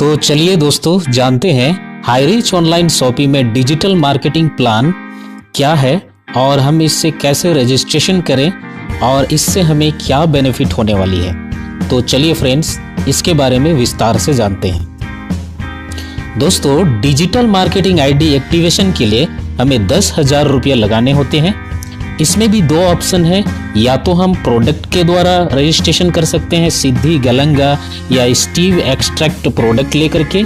तो चलिए दोस्तों जानते हैं हाईरीच ऑनलाइन शॉपिंग में डिजिटल मार्केटिंग प्लान क्या है और हम इससे कैसे रजिस्ट्रेशन करें और इससे हमें क्या बेनिफिट होने वाली है। तो चलिए फ्रेंड्स इसके बारे में विस्तार से जानते हैं। दोस्तों डिजिटल मार्केटिंग आईडी एक्टिवेशन के लिए हमें 10,000 रुपये लगाने होते हैं। इसमें भी दो ऑप्शन है, या तो हम प्रोडक्ट के द्वारा रजिस्ट्रेशन कर सकते हैं सिद्धि गलंगा या स्टीव एक्सट्रैक्ट प्रोडक्ट लेकर के,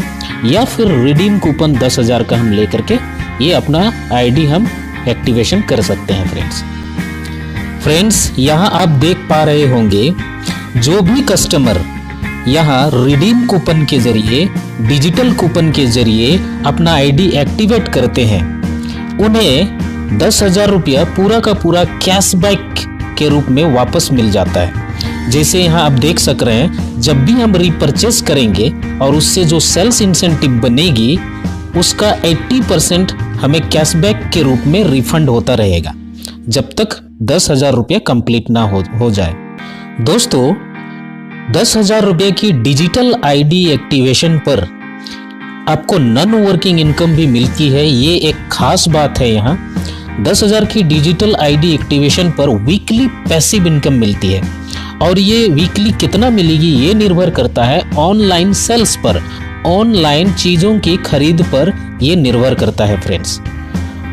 या फिर रिडीम कूपन 10,000 का हम लेकर के ये अपना आईडी हम एक्टिवेशन कर सकते हैं। फ्रेंड्स यहाँ आप देख पा रहे होंगे जो भी कस्टमर यहाँ रिडीम कूपन के जरिए डिजिटल कूपन के जरिए अपना आईडी एक्टिवेट करते हैं उन्हें 10,000 रुपया पूरा का पूरा कैशबैक के रूप में वापस मिल जाता है। जैसे यहाँ आप देख सक रहे हैं, जब भी हम रीपरचेस करेंगे और उससे जो सेल्स इंसेंटिव बनेगी उसका 80% हमें कैशबैक के रूप में रिफंड होता रहेगा जब तक 10,000 रुपया कंप्लीट ना हो जाए। दोस्तों 10,000 रुपये की डिजिटल आईडी एक्टिवेशन पर आपको नॉन वर्किंग इनकम भी मिलती है। ये एक खास बात है। यहाँ 10,000 की डिजिटल आईडी एक्टिवेशन पर वीकली पैसिव इनकम मिलती है और ये वीकली कितना मिलेगी ये निर्भर करता है ऑनलाइन सेल्स पर, ऑनलाइन चीज़ों की खरीद पर ये निर्भर करता है फ्रेंड्स।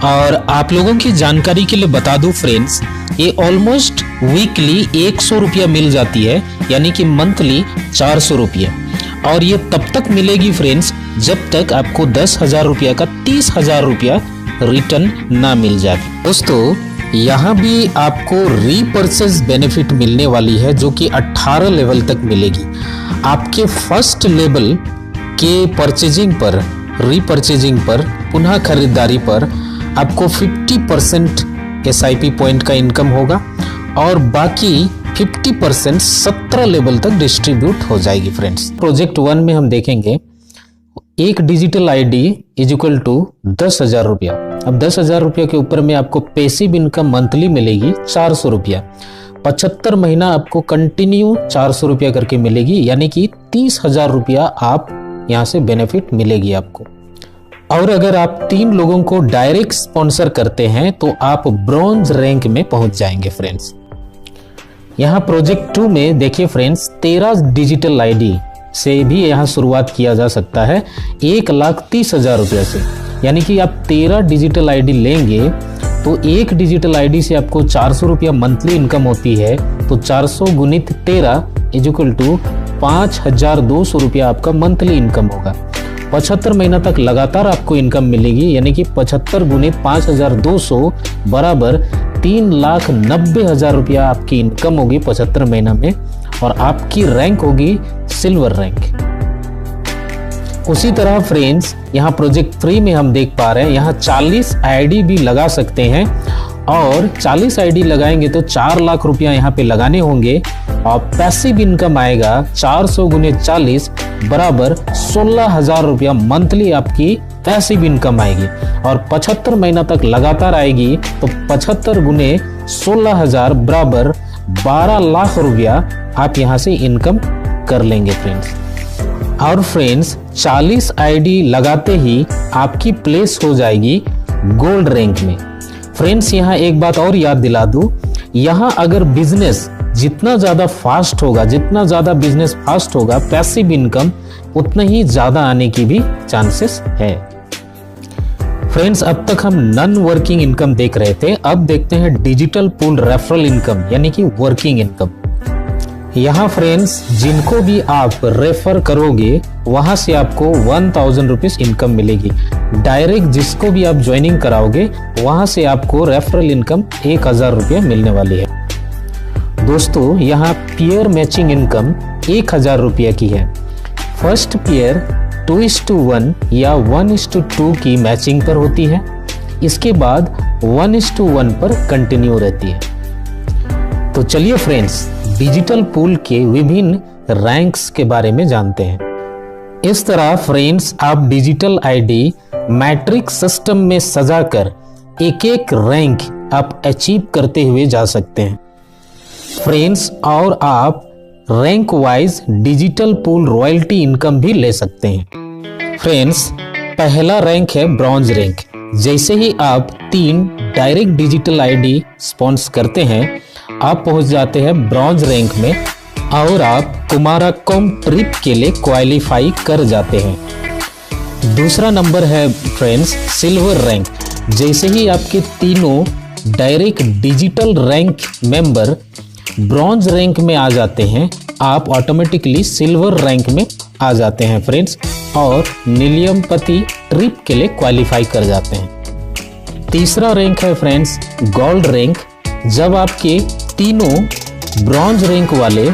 और आप लोगों की जानकारी के लिए बता दूं फ्रेंड्स, ये ऑलमोस्ट वीकली 100 रुपया मिल जाती है, यानी कि मंथली 400 रुपया। और ये तब तक मिलेगी फ्रेंड्स जब तक आपको 10,000 रुपया का 30,000 रुपया रिटर्न ना मिल जाए। दोस्तों यहाँ भी आपको रीपर्चेस बेनिफिट मिलने वाली है जो कि 18 लेवल तक मिलेगी। आपके फर्स्ट लेवल के परचेजिंग पर, रीपर्चेजिंग पर, पुनः खरीदारी पर आपको 50% SIP पॉइंट का इनकम होगा और बाकी 50% 17 लेवल तक डिस्ट्रीब्यूट हो जाएगी फ्रेंड्स। प्रोजेक्ट 1 में हम देखेंगे एक digital ID is equal to 10,000 रुपया। अब 10,000 रुपया के ऊपर में आपको पैसिव इनकम मंथली मिलेगी 400 रुपया। 75 महीना आपको कंटिन्यू 400 रुपया करके मिलेगी, यानी कि 30,000 रुपया आप यहाँ से बेनिफिट मिलेगी आपको। और अगर आप 3 लोगों को डायरेक्ट स्पॉन्सर करते हैं तो आप ब्रॉन्ज रैंक में पहुंच जाएंगे फ्रेंड्स। यहाँ प्रोजेक्ट 2 में देखिए फ्रेंड्स 13 डिजिटल आईडी से भी यहाँ शुरुआत किया जा सकता है 1,30,000 रुपया से। यानी कि आप 13 डिजिटल आईडी लेंगे तो एक डिजिटल आईडी से आपको 400 रुपया मंथली इनकम होती है, तो 400 गुणित 13 इज इक्वल टू 5,200 रुपया आपका मंथली इनकम होगा। 75 महीना तक लगातार आपको इनकम मिलेगी, यानी कि 75 गुणित 5,200 बराबर 3,90,000 रुपया आपकी इनकम होगी 75 महीना में, और आपकी रैंक होगी सिल्वर रैंक। उसी तरह फ्रेंड्स यहाँ प्रोजेक्ट 3 में हम देख पा रहे हैं यहाँ 40 आईडी भी लगा सकते हैं, और 40 आईडी लगाएंगे तो 4 लाख रुपया यहाँ पे लगाने होंगे और पैसिव इनकम आएगा 400 गुने 40 बराबर 16,000 रुपया मंथली आपकी पैसिव इनकम आएगी। और 75 महीना तक लगातार आएगी तो 75 गुने 16,000 बराबर 12 लाख रुपया आप यहाँ से इनकम कर लेंगे फ्रेंड्स। और फ्रेंड्स 40 आईडी लगाते ही आपकी प्लेस हो जाएगी गोल्ड रैंक में। फ्रेंड्स यहाँ एक बात और याद दिला दूं, यहाँ अगर बिजनेस जितना ज्यादा फास्ट होगा, जितना ज्यादा बिजनेस फास्ट होगा, पैसिव इनकम उतना ही ज्यादा आने की भी चांसेस है। फ्रेंड्स अब तक हम नॉन वर्किंग इनकम देख रहे थे, अब देखते हैं डिजिटल पूल रेफरल इनकम यानी कि वर्किंग इनकम। यहाँ फ्रेंड्स जिनको भी आप रेफर करोगे वहां से आपको 1,000 रुपीज इनकम मिलेगी। डायरेक्ट जिसको भी आप ज्वाइनिंग कराओगे वहां से आपको रेफरल इनकम 1,000 रुपया मिलने वाली है। दोस्तों यहाँ पेयर मैचिंग इनकम 1,000 रुपया की है। फर्स्ट पेयर 2:1 या 1:2 की मैचिंग पर होती है, इसके बाद 1:1 पर कंटिन्यू रहती है। तो चलिए फ्रेंड्स डिजिटल पूल के विभिन्न रैंक्स के बारे में जानते हैं। इस तरह फ्रेंड्स आप डिजिटल आईडी मैट्रिक्स सिस्टम में सजाकर एक एक रैंक आप अचीव करते हुए जा सकते हैं फ्रेंड्स। और आप rank wise digital pool royalty income भी ले सकते हैं। फ्रेंड्स, पहला रैंक है ब्रॉन्ज रैंक। जैसे ही आप 3 डायरेक्ट डिजिटल आईडी स्पॉन्स करते हैं, आप पहुंच जाते हैं ब्रॉन्ज रैंक में और आप कुमारकोम ट्रिप के लिए क्वालिफाई कर जाते हैं। दूसरा नंबर है फ्रेंड्स सिल्वर रैंक। जैसे ही आपके तीनों direct digital rank member bronze rank में आ जाते हैं, आप ऑटोमेटिकली सिल्वर रैंक में आ जाते हैं फ्रेंड्स और नीलियमपति ट्रिप के लिए क्वालिफाई कर जाते हैं। तीसरा रैंक है फ्रेंड्स गोल्ड रैंक। जब आपके तीनों ब्रॉन्ज रैंक वाले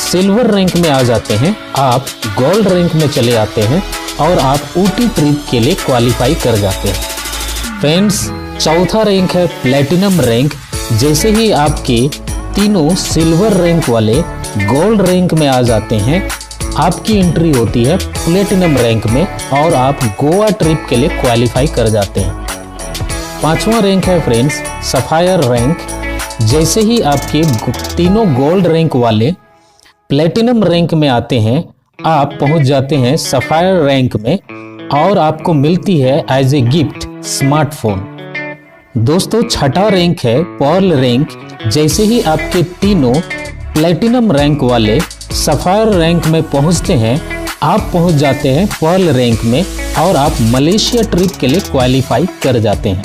सिल्वर रैंक में आ जाते हैं, आप गोल्ड रैंक में चले आते हैं और आप ऊटी ट्रिप के लिए क्वालिफाई कर जाते हैं। फ्रेंड्स, चौथा रैंक है प्लेटिनम रैंक। जैसे ही आपके तीनों सिल्वर रैंक वाले गोल्ड रैंक में आ जाते हैं, आपकी एंट्री होती है प्लेटिनम रैंक में और आप गोवा ट्रिप के लिए क्वालिफाई कर जाते हैं। पांचवा रैंक है फ्रेंड्स सफायर रैंक। जैसे ही आपके तीनों गोल्ड रैंक वाले प्लेटिनम रैंक में आते हैं, आप पहुंच जाते हैं सफायर रैंक में और आपको मिलती है एज ए गिफ्ट स्मार्टफोन। दोस्तों, छठा रैंक है पर्ल रैंक। जैसे ही आपके तीनों प्लेटिनम रैंक वाले सफायर रैंक में पहुंचते हैं, आप पहुंच जाते हैं पर्ल रैंक में और आप मलेशिया ट्रिप के लिए क्वालिफाई कर जाते हैं।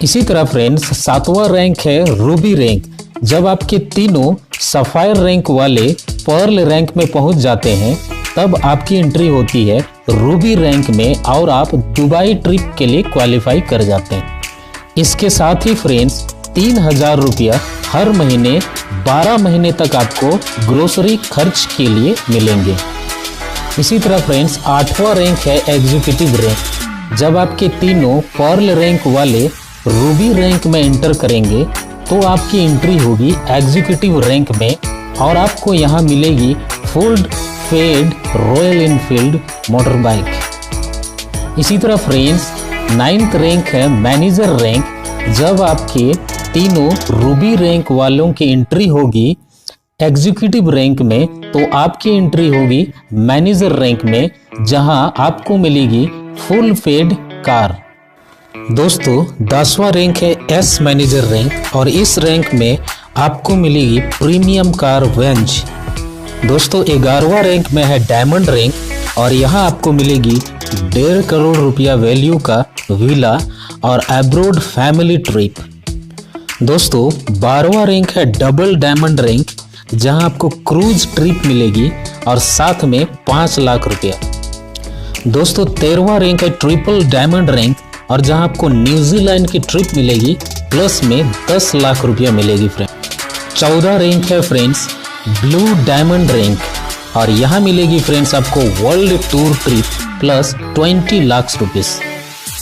इसी तरह फ्रेंड्स, सातवां रैंक है रूबी रैंक। जब आपके तीनों सफायर रैंक वाले पर्ल रैंक में पहुंच जाते हैं, तब आपकी एंट्री होती है रूबी रैंक में और आप दुबई ट्रिप के लिए क्वालिफाई कर जाते हैं। इसके साथ ही फ्रेंड्स 3000 रुपया हर महीने 12 महीने तक आपको ग्रोसरी खर्च के लिए मिलेंगे। इसी तरह फ्रेंड्स, आठवां रैंक है एग्जीक्यूटिव रैंक। जब आपके तीनों पर्ल रैंक वाले रूबी रैंक में एंटर करेंगे, तो आपकी एंट्री होगी एग्जीक्यूटिव रैंक में और आपको यहाँ मिलेगी फुल फेड रॉयल एनफील्ड मोटर बाइक। इसी तरह फ्रेंड्स, 9th रैंक है मैनेजर रैंक। जब आपके तीनों रूबी रैंक वालों की एंट्री होगी एग्जीक्यूटिव रैंक में, तो आपकी एंट्री होगी मैनेजर रैंक में, जहां आपको मिलेगी फुल पेड कार। दोस्तों, 10वां रैंक है एस मैनेजर रैंक और इस रैंक में आपको मिलेगी प्रीमियम कार वेंज। दोस्तों, 11वां रैंक में है डायमंड रैंक और यहाँ आपको मिलेगी 1.5 करोड़ रुपया वैल्यू का विला और अब्रॉड फैमिली ट्रिप। दोस्तों, 12वां रैंक है डबल डायमंड रैंक, जहां आपको क्रूज ट्रिप मिलेगी और साथ में 5 लाख रुपया। दोस्तों, 13वां रैंक है ट्रिपल डायमंड रैंक और जहां आपको न्यूजीलैंड की ट्रिप मिलेगी प्लस में 10 लाख रुपया मिलेगी फ्रेंड। 14 रैंक है फ्रेंड्स ब्लू डायमंड रैंक और यहाँ मिलेगी फ्रेंड्स आपको world tour trip plus 20 lakh rupees.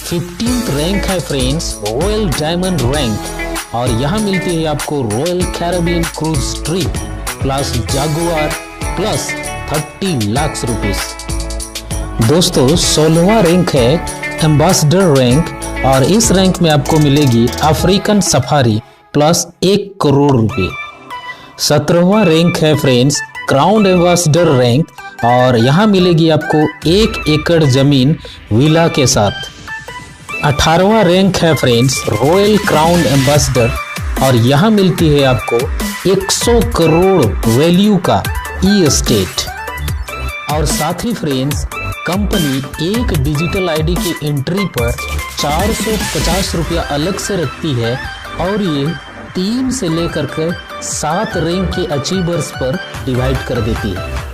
15th rank है फ्रेंड्स रॉयल डायमंड रैंक और यहाँ मिलती है आपको royal Caribbean cruise trip plus Jaguar plus 30 lakh rupees. दोस्तों, 16वां रैंक है एम्बेसडर रैंक और इस रैंक में आपको मिलेगी अफ्रीकन सफारी प्लस 1 करोड़ रुपए। 17वां रैंक है फ्रेंड्स क्राउन एम्बेसडर रैंक और यहाँ मिलेगी आपको 1 एकड़ जमीन विला के साथ। 18वां रैंक है फ्रेंड्स रॉयल क्राउन एम्बेसडर और यहाँ मिलती है आपको 100 करोड़ वैल्यू का ई एस्टेट। और साथ ही फ्रेंड्स, कंपनी एक डिजिटल आईडी की एंट्री पर 450 रुपया अलग से रखती है और ये 3 से लेकर के 7 रैंक के अचीवर्स पर डिवाइड कर देती है।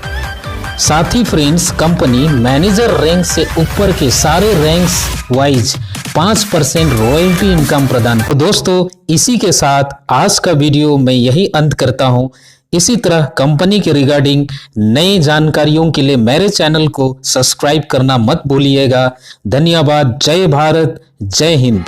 साथ ही फ्रेंड्स, कंपनी मैनेजर रैंक से ऊपर के सारे रैंक्स वाइज 5% रॉयल्टी इनकम प्रदान। तो दोस्तों, इसी के साथ आज का वीडियो मैं यही अंत करता हूं। इसी तरह कंपनी के रिगार्डिंग नई जानकारियों के लिए मेरे चैनल को सब्सक्राइब करना मत भूलिएगा। धन्यवाद। जय भारत, जय हिंद।